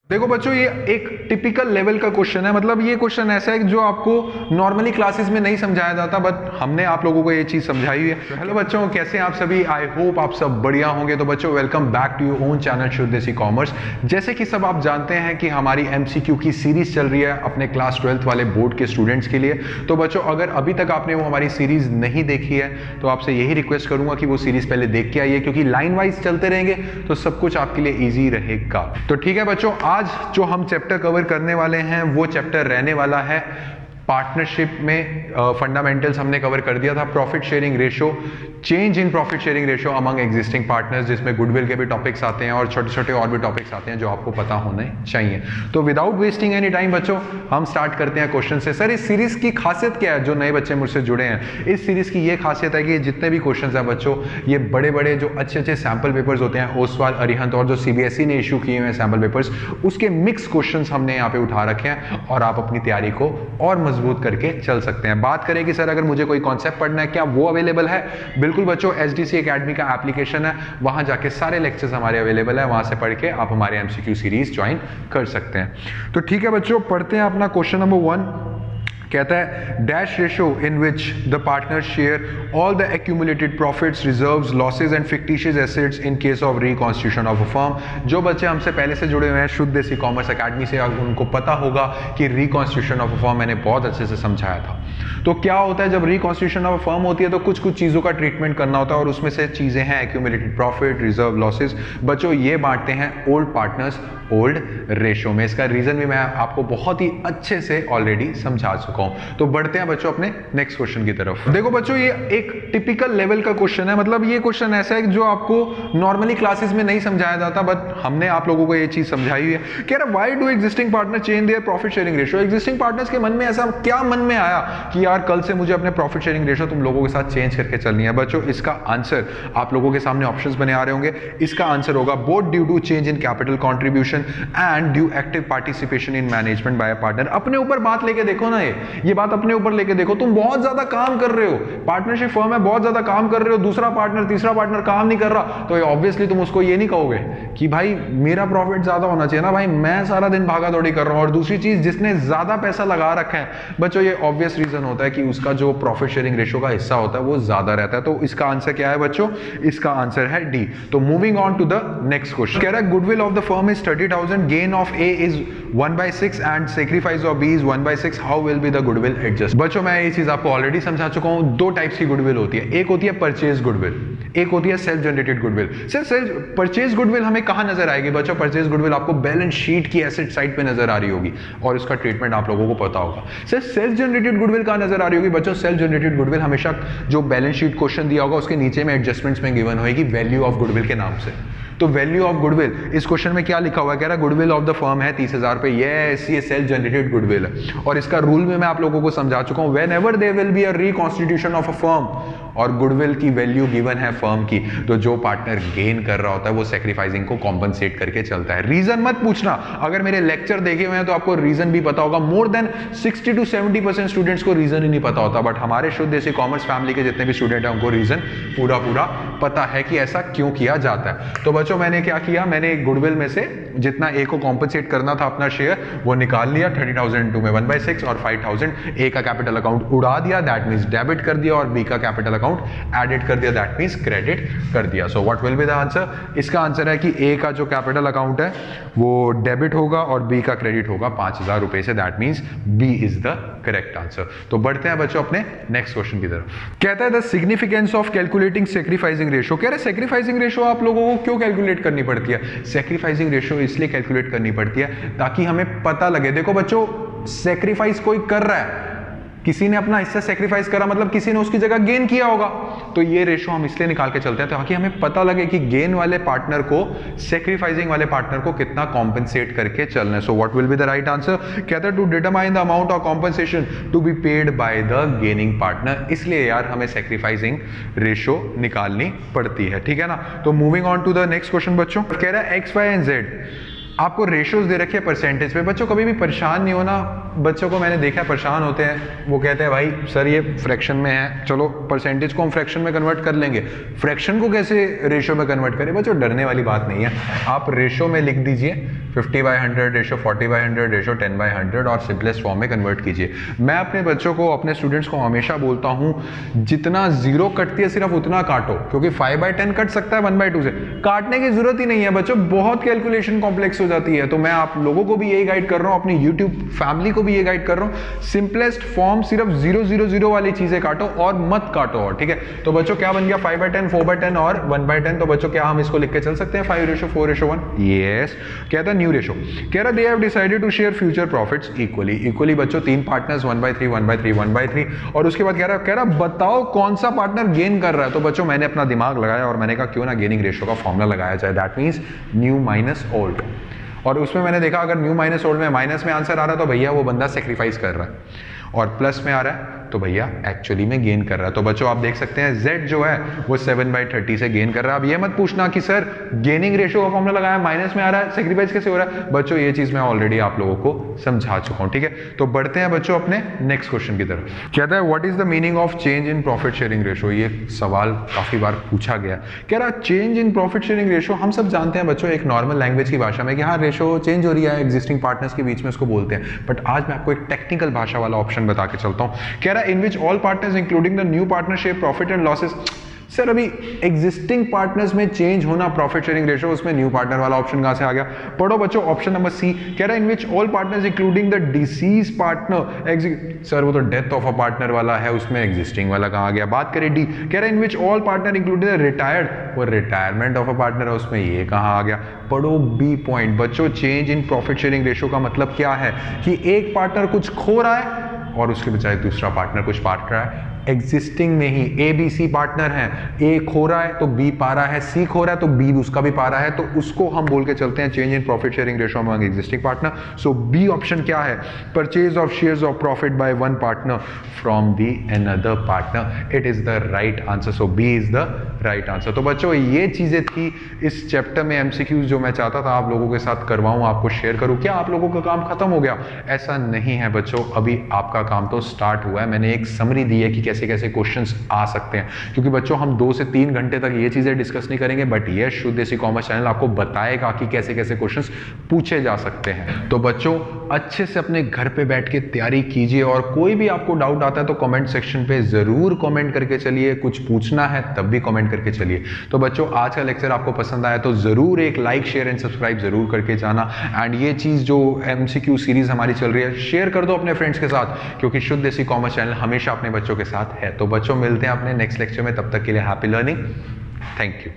देखो बच्चों, ये एक टिपिकल लेवल का क्वेश्चन है। मतलब ये क्वेश्चन ऐसा है जो आपको नॉर्मली क्लासेस में नहीं समझाया जाता, बट हमने आप लोगों को ये चीज समझाई हुई है। हेलो बच्चों, कैसे हैं आप सभी? आई होप आप सब बढ़िया होंगे। तो बच्चों, welcome back to your own channel Shuddh Desi commerce. जैसे कि सब आप जानते हैं कि हमारी एमसीक्यू की सीरीज चल रही है अपने क्लास 12th वाले बोर्ड के स्टूडेंट्स के लिए। तो बच्चों, अगर अभी तक आपने वो हमारी सीरीज नहीं देखी है तो आपसे यही रिक्वेस्ट करूंगा कि वो सीरीज पहले देख के आइए, क्योंकि लाइन वाइज चलते रहेंगे तो सब कुछ आपके लिए ईजी रहेगा। तो ठीक है बच्चों, आज जो हम चैप्टर कवर करने वाले हैं वो चैप्टर रहने वाला है पार्टनरशिप में फंडामेंटल्स हमने कवर कर दिया था, profit sharing ratio, change in profit sharing ratio among existing partners, जिसमें गुडविल के भी टॉपिक्स आते हैं और छोटे छोटे और भी टॉपिक्स आते हैं जो आपको पता होने चाहिए। तो विदाउट वेस्टिंग एनी टाइम बच्चों, हम स्टार्ट करते हैं क्वेश्चन से। सर, इस सीरीज की खासियत क्या है? जो नए बच्चे मुझसे जुड़े हैं, इस सीरीज की ये खासियत है कि जितने भी क्वेश्चन हैं बच्चों, ये बड़े बड़े जो अच्छे अच्छे सैम्पल पेपर्स होते हैं, ओसवाल, अरिहंत और जो सीबीएसई ने इशू किए हुए हैं सैम्पल पेपर्स, उसके मिक्स क्वेश्चन हमने यहाँ पे उठा रखे हैं और आप अपनी तैयारी को और मजबूत करके चल सकते हैं। बात करें कि सर अगर मुझे कोई कॉन्सेप्ट पढ़ना है, क्या वो अवेलेबल है? बिल्कुल बच्चों, एचडीसी एकेडमी का एप्लीकेशन है, वहां जाके सारे लेक्चर्स हमारे अवेलेबल है, वहां से पढ़ के आप हमारे एमसीक्यू सीरीज ज्वाइन कर सकते हैं। तो ठीक है बच्चों, पढ़ते हैं अपना क्वेश्चन नंबर 1। कहता है dash ratio in which the partner share all the accumulated profits, reserves, losses and fictitious assets in case of reconstitution of a firm. जो बच्चे हमसे पहले से जुड़े हुए हैं शुद्ध देसी कॉमर्स एकेडमी से, उनको पता होगा कि रिकॉन्स्टिट्यूशन ऑफ अ फर्म मैंने बहुत अच्छे से समझाया था। तो क्या होता है जब रिकॉन्स्टिट्यूशन ऑफ अ फर्म होती है तो कुछ कुछ चीजों का ट्रीटमेंट करना होता है, और उसमें से चीजें हैं एक्यूमुलेटेड प्रॉफिट, रिजर्व, लॉसेज। बच्चों, ये बांटते हैं ओल्ड पार्टनर्स ओल्ड रेशो में। इसका रीजन भी मैं आपको बहुत ही अच्छे से ऑलरेडी समझा चुका हूं। तो बढ़ते हैं बच्चों अपने नेक्स्ट क्वेश्चन की तरफ। देखो बच्चों, ये एक टिपिकल लेवल का क्वेश्चन है। मतलब ये क्वेश्चन ऐसा है जो आपको नॉर्मली क्लासेस में नहीं समझाया जाता, बट हमने आप लोगों को ये चीज समझाई हुई है। कह रहा why do existing partner change their profit sharing ratio. Existing partners के मन में ऐसा क्या मन में आया कि यार कल से मुझे अपने प्रॉफिट शेयरिंग रेशो तुम लोगों के साथ चेंज करके चलनी है? बच्चों, इसका आंसर आप लोगों के सामने ऑप्शंस बने आ रहे होंगे। इसका आंसर होगा both due to change in capital contribution and due active participation in management by partner. अपने ऊपर बात लेके देखो ना, ये बात अपने ऊपर लेके देखो। तुम बहुत ज्यादा काम कर रहे हो, पार्टनरशिप फर्म है, बहुत ज्यादा काम कर रहे हो, दूसरा पार्टनर तीसरा पार्टनर काम नहीं कर रहा, तो ऑब्वियसली तुम उसको ये नहीं कहोगे कि भाई मेरा प्रॉफिट ज्यादा होना चाहिए ना, भाई मैं सारा दिन भागा दौड़ी कर रहा हूं। और दूसरी चीज, जिसने ज्यादा पैसा लगा रखा है बच्चों, ये ऑब्वियस रीजन होता है कि उसका जो प्रॉफिट शेयरिंग रेशो का हिस्सा होता है वो ज्यादा रहता है। तो इसका आंसर क्या है बच्चों? इसका आंसर है डी। तो moving on to the next question. कह रहा है goodwill of the firm is 30,000, gain of A is 1/6 and sacrifice of B is 1/6, how will be the goodwill adjust. बच्चों, मैं ये चीज आपको ऑलरेडी समझा चुका हूं। दो टाइप्स की गुडविल होती है, एक होती है परचेज गुडविल, एक होती है self generated goodwill. Sir purchase goodwill हमें कहां नजर आएगी बच्चों? परचेज गुडविल आपको बैलेंस शीट की एसेट साइड पे नजर आ रही होगी और उसका ट्रीटमेंट आप लोगों को पता होगा। सर सेल्फ जनरेटेड गुडविल कहां नजर आ रही होगी बच्चों? सेल्फ जनरेटेड गुडविल हमेशा जो बैलेंस शीट क्वेश्चन दिया होगा उसके नीचे में एडजस्टमेंट्स में गिवन होगी वैल्यू ऑफ गुडविल के नाम से। तो वैल्यू ऑफ गुडविल इस क्वेश्चन में क्या लिखा हुआ है? कह रहा गुडविल ऑफ द फर्म है 30,000 रुपए। ये सेल्फ जनरेटेड गुडविल है और इसका रूल में मैं आप लोगों को समझा चुका हूं। Whenever there will be a reconstitution of a firm और गुडविल की वैल्यू गिवन है फर्म की, तो जो पार्टनर गेन कर रहा होता है वो सैक्रिफाइसिंग को कॉम्पनसेट करके चलता है। रीजन मत पूछना, अगर मेरे लेक्चर देखे हुए हैं तो आपको रीजन भी पता होगा। मोर देन 60 to 70% स्टूडेंट्स को रीजन ही नहीं पता होता, बट हमारे शुद्ध देसी कॉमर्स फैमिली के जितने भी स्टूडेंट हैं उनको रीजन पूरा पता है कि ऐसा क्यों किया जाता है। तो बच्चों, मैंने क्या किया, मैंने गुडविल में से जितना ए को कॉम्पनसेट करना था अपना शेयर वो निकाल लिया। 30,000 में 1/6 और 5,000 ए का कैपिटल अकाउंट उड़ा दिया, दैट मींस डेबिट कर दिया, और बी का कैपिटल अकाउंट एडेड कर दिया, दैट मींस क्रेडिट कर दिया। सो what will be the answer? इसका आंसर है कि ए का जो कैपिटल अकाउंट है वो डेबिट होगा और बी का क्रेडिट होगा 5,000 रुपए से, that means B is the correct answer. तो बढ़ते हैं बच्चों अपने नेक्स्ट क्वेश्चन की तरफ। कहता है the significance of calculating sacrificing ratio. कह रहे सैक्रिफाइसिंग रेशो आप लोगों को क्यों कैलकुलेट करनी पड़ती है? सैक्रिफाइसिंग रेशो इसलिए कैलकुलेट करनी पड़ती है ताकि हमें पता लगे। देखो बच्चों, सैक्रिफाइस कोई कर रहा है, किसी ने अपना हिस्सा सैक्रिफाइस करा, मतलब किसी ने उसकी जगह गेन किया होगा, तो ये रेशो हम इसलिए निकाल के चलते हैं ताकि हमें पता लगे कि गेन वाले पार्टनर को सैक्रिफाइसिंग वाले पार्टनर को कितना कॉम्पनसेट करके चलना है। So what will be the right answer? कहता है to determine the amount of compensation to be paid by the gaining partner. इसलिए यार हमें सैक्रिफाइसिंग रेशो निकालनी पड़ती है, ठीक है ना। तो moving on to the next question बच्चों। कह रहा है एक्स, वाई एंड जेड आपको रेशोज दे रखे हैं परसेंटेज पे। बच्चों, कभी भी परेशान नहीं होना, बच्चों को मैंने देखा परेशान होते हैं, वो कहते हैं भाई सर ये फ्रैक्शन में है, चलो परसेंटेज को हम फ्रैक्शन में कन्वर्ट कर लेंगे, फ्रैक्शन को कैसे रेशो में कन्वर्ट करें। बच्चों डरने वाली बात नहीं है, आप रेशो में लिख दीजिए 50/100, रेशो 40/100, रेशो 10/100 और सिंपलेस्ट फॉर्म में कन्वर्ट कीजिए। मैं अपने बच्चों को, अपने स्टूडेंट्स को हमेशा बोलता हूँ जितना जीरो कटती है सिर्फ उतना काटो, क्योंकि 5/10 कट सकता है 1/2 से, काटने की जरूरत ही नहीं है बच्चों, बहुत कैलकुलेशन कॉम्प्लेक्स हो जाती है। तो मैं आप लोगों को भी यही गाइड कर रहा हूँ, अपनी यूट्यूब फैमिली को भी ये गाइड कर रहा हूँ, सिंपलेस्ट फॉर्म सिर्फ 0 0 0 वाली चीजें काटो और मत काटो। और ठीक है, तो बच्चों क्या बन गया 5/10, 4/10 और 1/10। तो बच्चों क्या हम इसको लिख के चल सकते हैं 5:4:1? यस। कहता है न्यू रेशो, कह रहा they have decided to share future profits equally बच्चों 3 पार्टनर्स 1/3 1/3 1/3। और उसके बाद कह रहा बताओ कौन सा पार्टनर गेन कर रहा है। तो बच्चों मैंने अपना दिमाग लगाया और मैंने कहा क्यों ना गेनिंग रेशो का फॉर्मूला लगाया जाए, that means new minus old. और उसमें मैंने देखा अगर न्यू माइनस ओल्ड में माइनस में आंसर आ रहा है तो भैया वो बंदा सेक्रीफाइस कर रहा है, और प्लस में आ रहा है तो भैया एक्चुअली में गेन कर रहा है। तो बच्चों आप देख सकते हैं Z जो है वो 7/30 से गेन कर रहा है। अब ये मत पूछना कि सर गेनिंग रेशियो का फॉर्मूला लगाया माइनस में आ रहा है, सेक्रीफाइस कैसे हो रहा है। बच्चों ये चीज मैं ऑलरेडी आप लोगों को समझा चुका हूं, ठीक है। तो बढ़ते हैं बच्चों अपने नेक्स्ट क्वेश्चन की तरफ। कहता है what is the meaning of change in profit sharing ratio. ये सवाल काफी बार पूछा गया। कह रहा change in profit sharing ratio, हम सब जानते हैं बच्चों एक नॉर्मल लैंग्वेज की भाषा में कि हाँ रेशियो चेंज हो रही है एग्जिस्टिंग पार्टनर्स के बीच में, उसको बोलते हैं। बट आज मैं आपको एक टेक्निकल भाषा वाला ऑप्शन बता के चलता हूं। कह रहा in which all partners including the new partnership profit and losses. Sir अभी एग्जिस्टिंग पार्टनर्स में चेंज होना प्रॉफिट शेयरिंग रेशियो, उसमें न्यू पार्टनर वाला ऑप्शन कहां से आ गया। पढ़ो बच्चों ऑप्शन नंबर सी। कह रहा है in which all partners including the deceased partner. Sir वो तो डेथ ऑफ अ पार्टनर वाला है, उसमें एग्जिस्टिंग वाला कहां आ गया। बात करें डी, कह रहा है in which all partner including the retired, वो रिटायरमेंट ऑफ अ पार्टनर है, उसमें ये कहां आ गया। पढ़ो बी पॉइंट। बच्चों change in profit sharing ratio का मतलब क्या है कि एक पार्टनर कुछ खो रहा है और उसके बजाय दूसरा पार्टनर कुछ पा रहा है। एग्जिस्टिंग में ही ए बी सी पार्टनर है, ए खो रहा है तो बी पा रहा है, सी खो रहा है तो बी उसका भी पा रहा है, तो उसको हम बोल के चलते हैं change in profit sharing ratio among existing partner. So B option क्या है, purchase of shares of profit by one partner from the another partner. It is the right answer. So B is the right answer. तो बच्चों ये चीजें थी इस chapter में MCQs जो मैं चाहता था आप लोगों के साथ करवाऊं, आपको शेयर करूं। क्या आप लोगों का काम खत्म हो गया? ऐसा नहीं है बच्चों, अभी आपका काम तो स्टार्ट हुआ है। मैंने एक समरी दी है कि कैसे कैसे क्वेश्चंस आ सकते हैं, क्योंकि बच्चों हम 2 से 3 घंटे तक ये चीजें डिस्कस नहीं करेंगे, बट ये शुद्ध देसी कॉमर्स चैनल आपको बताएगा कि कैसे कैसे क्वेश्चंस पूछे जा सकते हैं। तो बच्चों अच्छे से अपने घर पे बैठ के तैयारी कीजिए, और कोई भी आपको डाउट आता है तो कमेंट सेक्शन पे जरूर कमेंट करके चलिए, कुछ पूछना है तब भी कमेंट करके चलिए। तो बच्चों आज का लेक्चर आपको पसंद आया तो जरूर एक लाइक शेयर एंड सब्सक्राइब जरूर करके जाना। एंड ये चीज जो एमसीक्यू सीरीज हमारी चल रही है शेयर कर दो अपने फ्रेंड्स के साथ, क्योंकि शुद्ध देसी कॉमर्स चैनल हमेशा अपने बच्चों के साथ है। तो बच्चों मिलते हैं अपने नेक्स्ट लेक्चर में, तब तक के लिए हैप्पी लर्निंग। Thank you.